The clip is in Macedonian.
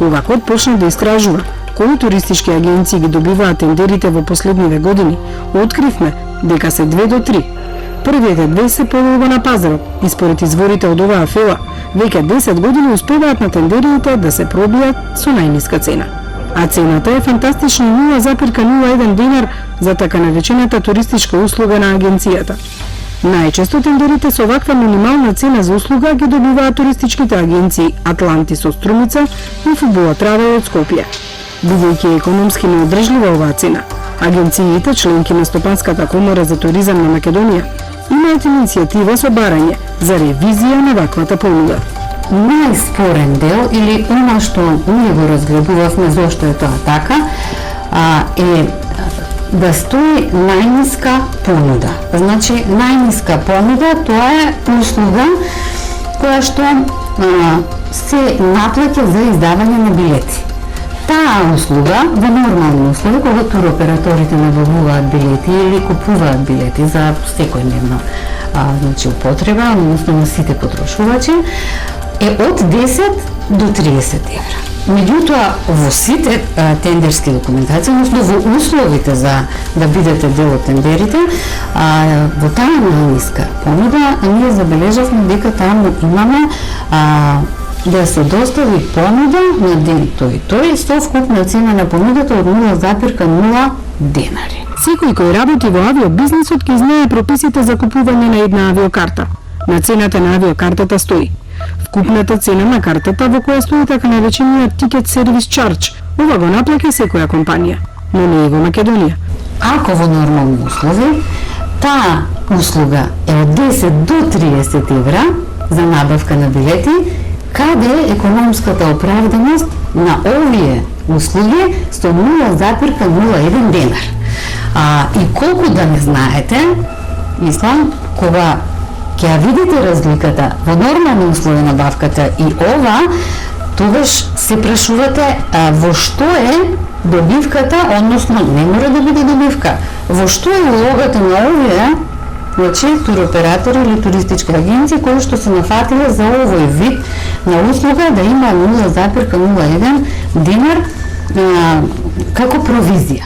Кога код почна да истражува кои туристички агенции ги добиваат тендерите во последниве години, откривме дека се 2 до 3. Првите 2 се појавува на пазарот и според изворите од оваа фела, веќе 10 години успеваат на тендерите да се пробијат со најниска цена. А цената е фантастични 0,01 динар за така наречената туристичка услуга на агенцијата. Најчесто тендерите со ваква минимална цена за услуга ги добиваат туристичките агенции Атлантис од Струмица и Футбола Травел од Скопје. Бидејќи економски неодржлива оваа цена, агенциите, членки на Стопанската комора за туризам на Македонија, имаат иницијатива со барање за ревизија на ваквата понуда. Најспорен дел, или она што ние го разгледувавме зошто е тоа така, е да стои најниска понуда. Значи, најниска понуда, тоа е услуга која што се наплаќа за издавање на билети. Таа услуга, во нормални услови, кога туроператорите набавуваат билети или купуваат билети за секојдневно значи употреба, односно на сите потрошувачи, е од 10 до 30 евра. Меѓутоа, во сите тендерски документации, односно во условите за да бидете дел од тендерите, во таа најниска понуда, ние забележавме дека таму имаме да се достави понуда на ден тој со вкупна цена на понудата од 0,0 денари. Секој кој работи во авиобизнесот ќе знае прописите за купување на една авиокарта. На цената на авиокартата стои вкупната цена на картата во која стои така наречениот Ticket Service Charge. Ова го наплаќа секоја компанија, но не и во Македонија. Ако во нормални услови, таа услуга е од 10 до 30 евра за набавка на билети, каде е економската оправданост на овие услуги со 0,01 денар. И колку да не знаете, мислам, кога ќе ја видите разликата во нормални услови на набавката и ова, тогаш се прашувате во што е добивката, односно не мора да биде добивка, во што е улогата на овие значи туроператори или туристички агенции кои што се нафатиле за овој вид на услуга да има 0,01 динар како провизија.